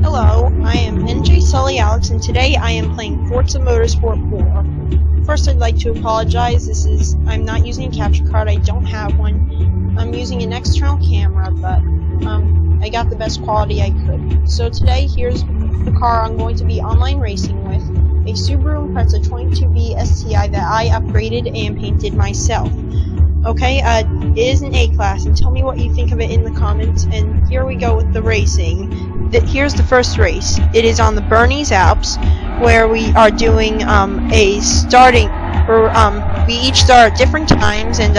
Hello, I am NJ Sully Alex, and today I am playing Forza Motorsport 4. First, I'd like to apologize. I'm not using a capture card. I don't have one. I'm using an external camera, but I got the best quality I could. So today, here's the car I'm going to be online racing with, a Subaru Impreza 22B STi that I upgraded and painted myself. Okay, it is an A-class, and tell me what you think of it in the comments. And here we go with the racing. Here's the first race. It is on the Bernese Alps, where we are doing a starting, or we each start at different times, and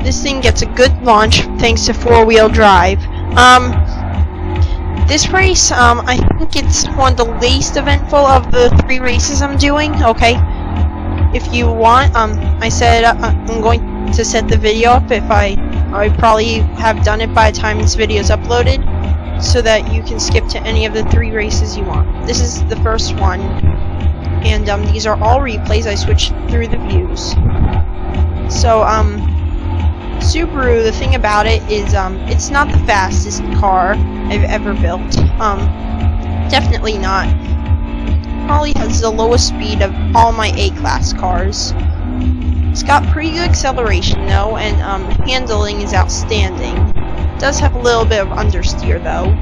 this thing gets a good launch thanks to four-wheel drive. This race, I think it's one of the least eventful of the three races I'm doing. Okay, if you want, I said I'm going to set the video up. If I probably have done it by the time this video is uploaded, so that you can skip to any of the three races you want. This is the first one, and these are all replays. I switched through the views. So Subaru, the thing about it is it's not the fastest car I've ever built. Definitely not. Probably has the lowest speed of all my A-class cars. It's got pretty good acceleration though, and handling is outstanding. It does have a little bit of understeer though,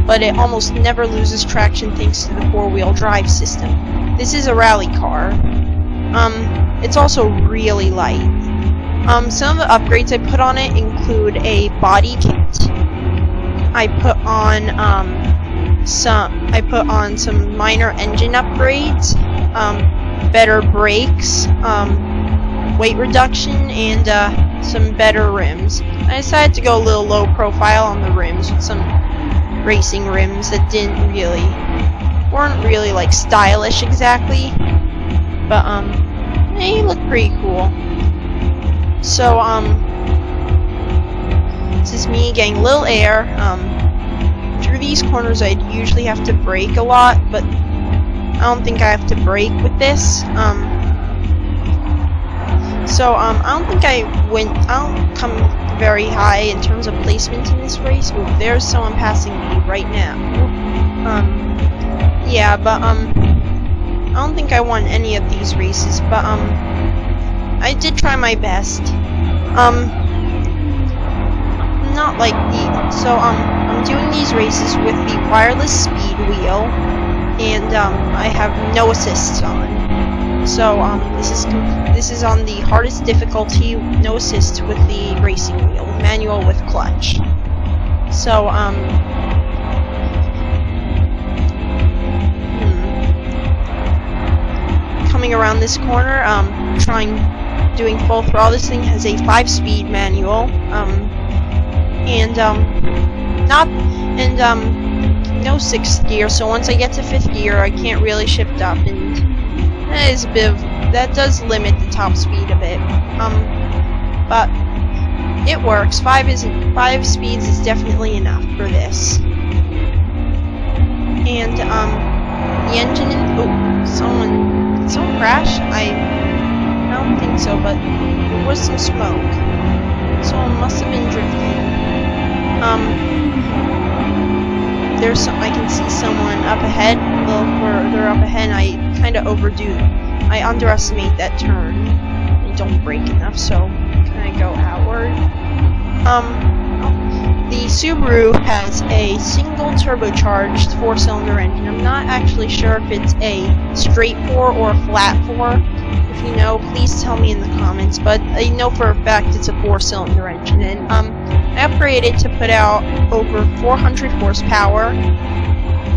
but it almost never loses traction thanks to the four-wheel drive system. This is a rally car. It's also really light. Some of the upgrades I put on it include a body kit. I put on some minor engine upgrades, better brakes, weight reduction, and some better rims. I decided to go a little low profile on the rims with some racing rims that weren't really like stylish exactly, but they look pretty cool. So this is me getting a little air. Through these corners I'd usually have to brake a lot, but I don't think I have to brake with this. So I don't think I don't come very high in terms of placement in this race. Ooh, there's someone passing me right now. Yeah, but I don't think I won any of these races, but I did try my best. Not like I'm doing these races with the wireless speed wheel, and I have no assists on. So this is on the hardest difficulty, no assist with the racing wheel, manual with clutch. So coming around this corner, doing full throttle. This thing has a 5-speed manual, no 6th gear. So once I get to 5th gear, I can't really shift up, and that does limit the top speed a bit. But it works. 5 speeds is definitely enough for this. And the engine. Oh, someone crashed? I don't think so, but there was some smoke. Someone must have been drifting. I can see someone up ahead, a little further up ahead, and I kind of I underestimate that turn. I don't brake enough, so kind of go outward. The Subaru has a single turbocharged 4-cylinder engine. I'm not actually sure if it's a straight 4 or a flat 4. If you know, please tell me in the comments, but I know for a fact it's a 4-cylinder engine, and I upgraded it to put out over 400 horsepower,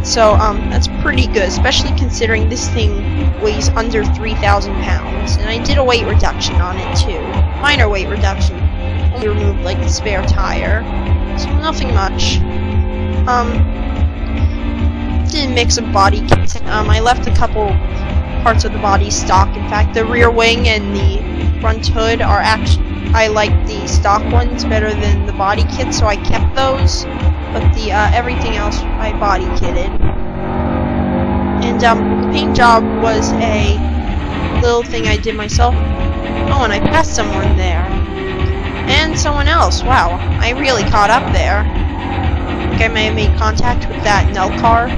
so that's pretty good, especially considering this thing weighs under 3,000 pounds, and I did a weight reduction on it too, minor weight reduction, only removed like the spare tire, so nothing much. Did a mix of body kits. I left a couple parts of the body stock. In fact, the rear wing and the front hood are I like the stock ones better than the body kit, so I kept those, but the everything else I body kitted. And the paint job was a little thing I did myself. Oh, and I passed someone there. And someone else. Wow, I really caught up there. I may have made contact with that null car.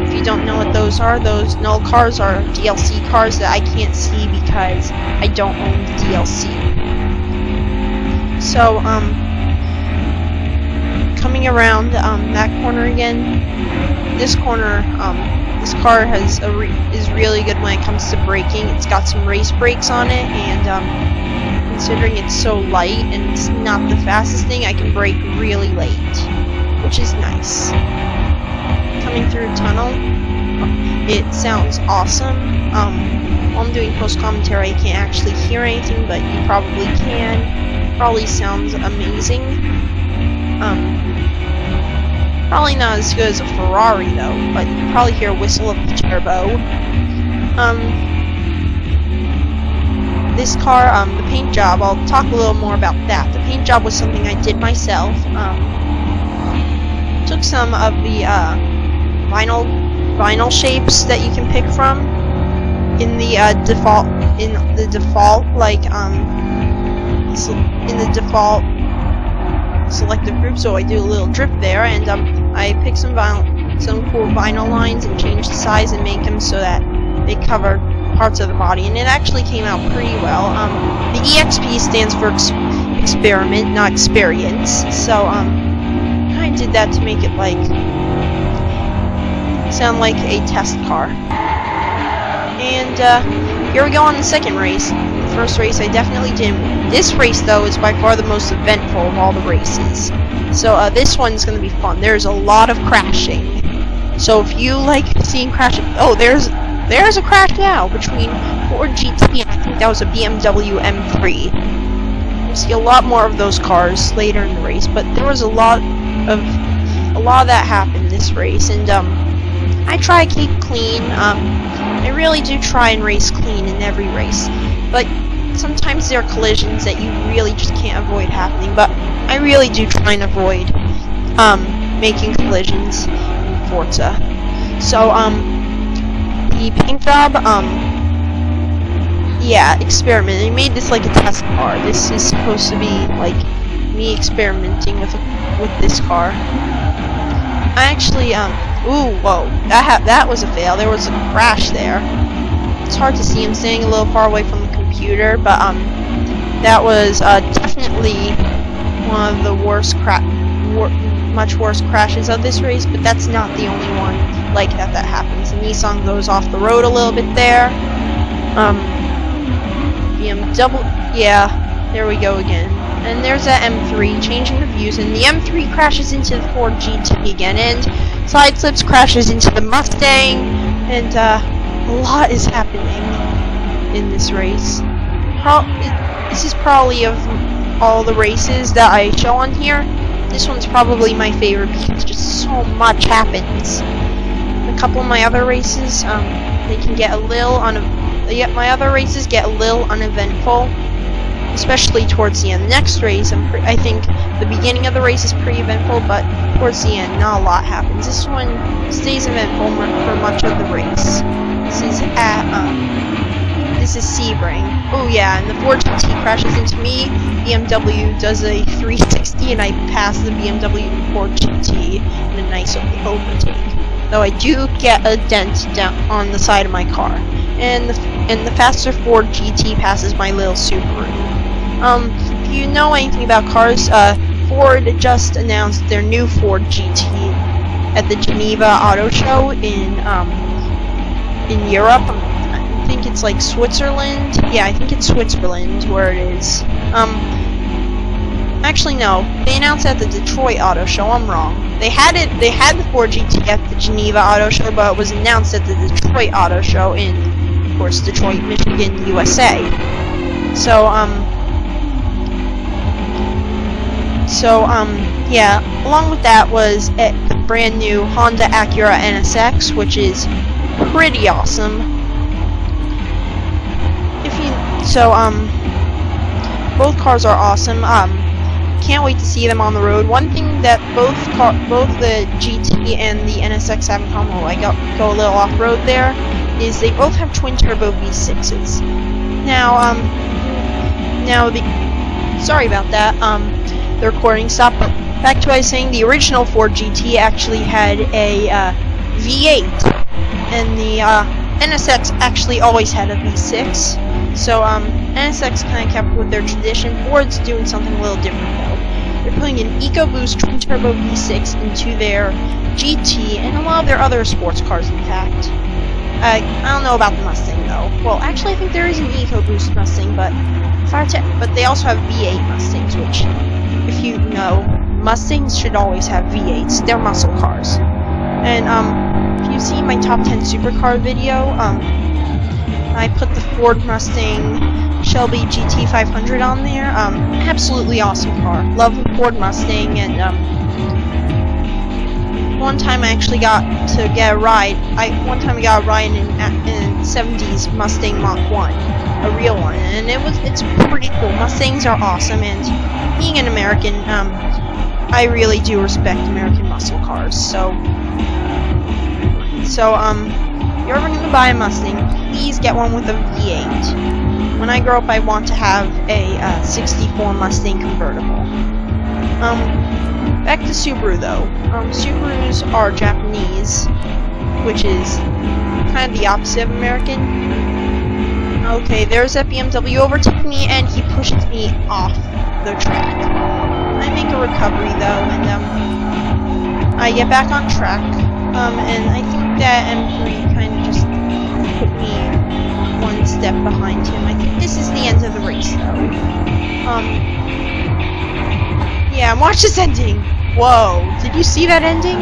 If you don't know what those null cars are DLC cars that I can't see because I don't own the DLC. So, coming around that corner again, this corner, this car is really good when it comes to braking. It's got some race brakes on it, and considering it's so light and it's not the fastest thing, I can brake really late, which is nice. Coming through a tunnel, it sounds awesome. While I'm doing post-commentary, I can't actually hear anything, but you probably can. Probably sounds amazing. Probably not as good as a Ferrari though, but you can probably hear a whistle of the turbo. This car, the paint job, I'll talk a little more about that. The paint job was something I did myself. Took some of the vinyl shapes that you can pick from in the default selected group, so I do a little drip there, and I pick some cool vinyl lines and change the size and make them so that they cover parts of the body, and it actually came out pretty well. The EXP stands for experiment, not experience, so I did that to make it like sound like a test car. And here we go on the second race. The first race I definitely didn't win. This race though is by far the most eventful of all the races. So this one's gonna be fun. There's a lot of crashing. So if you like seeing crashing, oh, there's a crash now between Ford GT and I think that was a BMW M3. You'll see a lot more of those cars later in the race, but there was a lot of that happened this race, and I try to keep clean. I really do try and race clean in every race, but sometimes there are collisions that you really just can't avoid happening, but I really do try and avoid making collisions in Forza. So the paint job, yeah, experiment. I made this like a test car. This is supposed to be like me experimenting with this car. I actually ooh, whoa, that was a fail. There was a crash there. It's hard to see. I'm standing a little far away from the computer, but that was definitely one of the worst much worse crashes of this race. But that's not the only one like that happens. The Nissan goes off the road a little bit there. BMW, yeah, there we go again. And there's that M3 changing the views, and the M3 crashes into the Ford GT again, and side slips, crashes into the Mustang, and a lot is happening in this race. This is probably of all the races that I show on here, this one's probably my favorite because just so much happens. A couple of my other races, they can get a little my other races get a little uneventful, especially towards the end. The next race, I think the beginning of the race is pretty eventful, but towards the end, not a lot happens. This one stays eventful for much of the race. This is Sebring. Oh yeah, and the Ford GT crashes into me. BMW does a 360, and I pass the BMW Ford GT in a nice overtake. Though I do get a dent down on the side of my car, and the faster Ford GT passes my little Subaru. If you know anything about cars, Ford just announced their new Ford GT at the Geneva Auto Show in Europe. I think it's like Switzerland. Yeah, I think it's Switzerland where it is. Actually no, they announced at the Detroit Auto Show. I'm wrong. They had the Ford GT at the Geneva Auto Show, but it was announced at the Detroit Auto Show in, of course, Detroit, Michigan, USA. Yeah, along with that was a brand new Honda Acura NSX, which is pretty awesome. Both cars are awesome. Can't wait to see them on the road. One thing that both the GT and the NSX have in common, I go a little off-road there, is they both have twin-turbo V6s. Sorry about that. The recording stopped, but back to what I was saying, the original Ford GT actually had a V8, and the NSX actually always had a V6. So NSX kind of kept with their tradition. Ford's doing something a little different though. They're putting an EcoBoost twin-turbo V6 into their GT and a lot of their other sports cars, in fact. I don't know about the Mustang though. Well, actually, I think there is an EcoBoost Mustang, but they also have V8 Mustangs, which, if you know, Mustangs should always have V8s. They're muscle cars. And if you see my top 10 supercar video, I put the Ford Mustang Shelby GT500 on there. Absolutely awesome car. Love the Ford Mustang, and one time I actually got to get a ride. One time I got a ride in 70s Mustang Mach 1, a real one, and it's pretty cool. Mustangs are awesome, and being an American, I really do respect American muscle cars. So if you're ever gonna buy a Mustang, please get one with a V8. When I grow up, I want to have a 64 Mustang convertible. Back to Subaru though. Subarus are Japanese, which is kind of the opposite of American. Okay, there's that BMW overtaking me, and he pushes me off the track. I make a recovery though, and I get back on track. And I think that M3 kind of just put me one step behind him. I think this is the end of the race though. Yeah, watch this ending. Whoa, did you see that ending?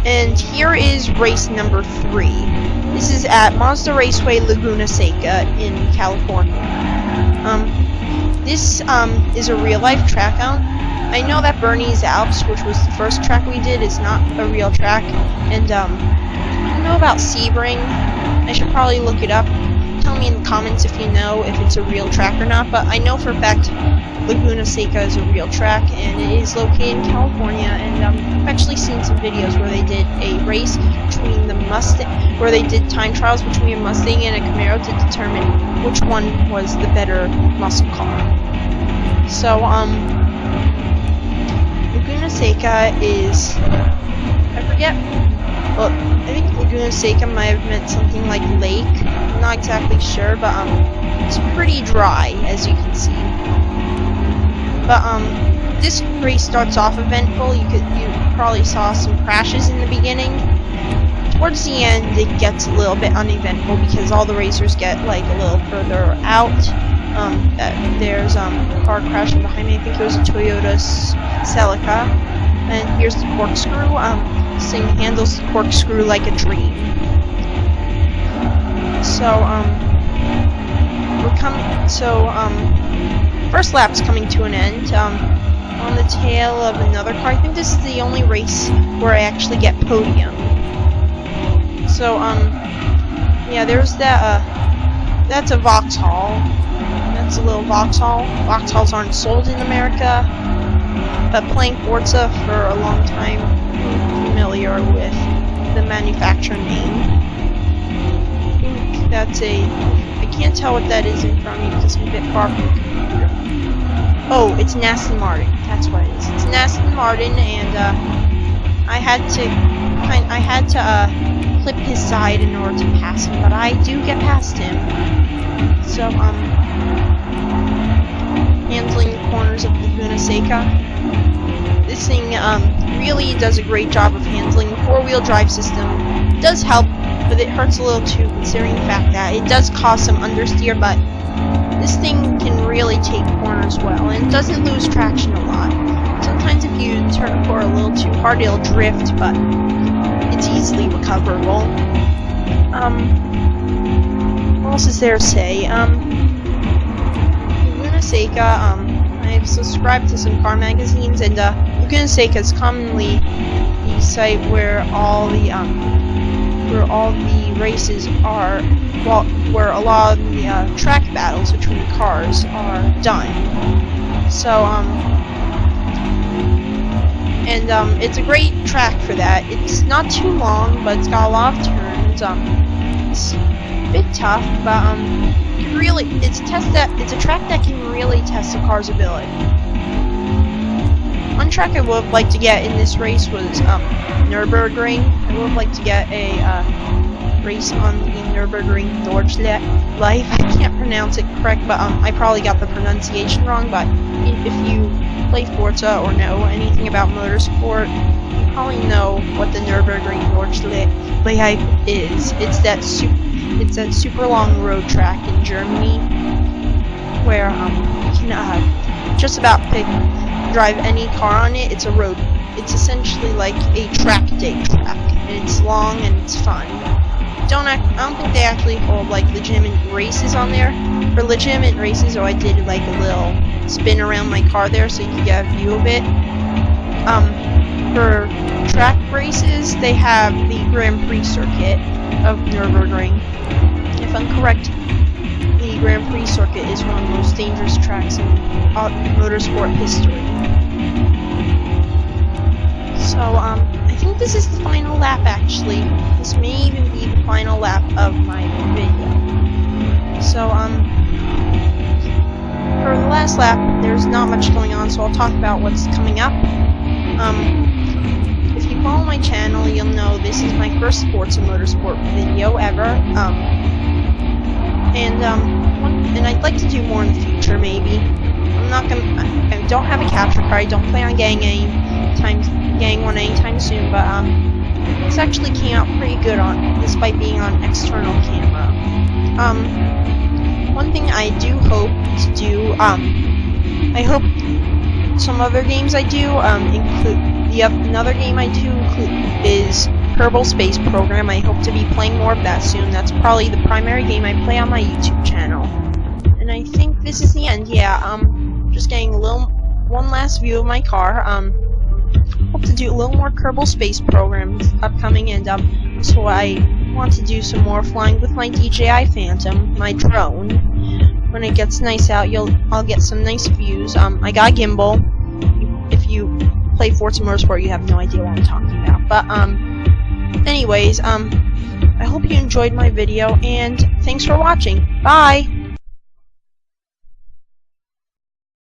And here is race number 3. This is at Mazda Raceway Laguna Seca in California. This is a real life track. I know that Bernese Alps, which was the first track we did, is not a real track. And I don't know about Sebring. I should probably look it up. Tell me in the comments if you know if it's a real track or not, but I know for a fact Laguna Seca is a real track, and it is located in California, and I've actually seen some videos where they did a race between the Mustang, where they did time trials between a Mustang and a Camaro to determine which one was the better muscle car. So, Laguna Seca is, I forget, well, I think Laguna Seca might have meant something like lake. I'm not exactly sure, but it's pretty dry, as you can see. But this race starts off eventful. You probably saw some crashes in the beginning. Towards the end, it gets a little bit uneventful because all the racers get like a little further out. There's a car crashing behind me. I think it was a Toyota Celica. And here's the corkscrew. This thing handles the corkscrew like a dream. So first lap's coming to an end. On the tail of another car. I think this is the only race where I actually get podium. So yeah, there's that. That's a Vauxhall. That's a little Vauxhall. Vauxhalls aren't sold in America, but playing Forza for a long time, I'm familiar with the manufacturer name. I think that's I can't tell what that is in front of me because I'm a bit far from the computer. Oh, it's an Aston Martin. That's what it is. It's an Aston Martin, and I had to clip his side in order to pass him, but I do get past him. So handling the corners of Laguna Seca. This thing really does a great job of handling. The four-wheel drive system does help, but it hurts a little too, considering the fact that it does cause some understeer, but this thing can really take corners well, and it doesn't lose traction a lot. Sometimes if you turn the car a little too hard, it'll drift, but it's easily recoverable. What else is there to say? Laguna Seca, I've subscribed to some car magazines, and Laguna Seca is commonly the site where all the races are, well, where a lot of the track battles between the cars are done. So it's a great track for that. It's not too long, but it's got a lot of turns. It's a bit tough, but it's a track that can really test the car's ability. one track I would have liked to get in this race was Nürburgring. I would have liked to get a race on the Nürburgring Nordschleife. I can't pronounce it correct, but I probably got the pronunciation wrong. But if you play Forza or know anything about motorsport, you probably know what the Nürburgring Nordschleife is. It's that super long road track in Germany where you can just about drive any car on it. It's a road. It's essentially like a track day track, and it's long and it's fun. I don't think they actually hold like legitimate races on there. For legitimate races, I did like a little spin around my car there so you could get a view of it. For track races, they have the Grand Prix circuit of Nürburgring. If I'm correct, the Grand Prix circuit is one of the most dangerous tracks in motorsport history. So, I think this is the final lap, actually. This may even be the final lap of my video. So, for the last lap, there's not much going on, so I'll talk about what's coming up. If you follow my channel, you'll know this is my first Forza Motorsport video ever. And I'd like to do more in the future, maybe. I don't have a capture card. I don't plan on getting one anytime soon, but this actually came out pretty good despite being on external camera. One thing I do hope to do, I hope some other games I do another game I do include is Kerbal Space Program. I hope to be playing more of that soon. That's probably the primary game I play on my YouTube channel. And I think this is the end. Yeah, just getting one last view of my car. Hope to do a little more Kerbal Space Program upcoming, and so I want to do some more flying with my DJI Phantom, my drone. When it gets nice out, I'll get some nice views. I got a gimbal. If you play Forza Motorsport, you have no idea what I'm talking about. But anyways, I hope you enjoyed my video, and thanks for watching. Bye!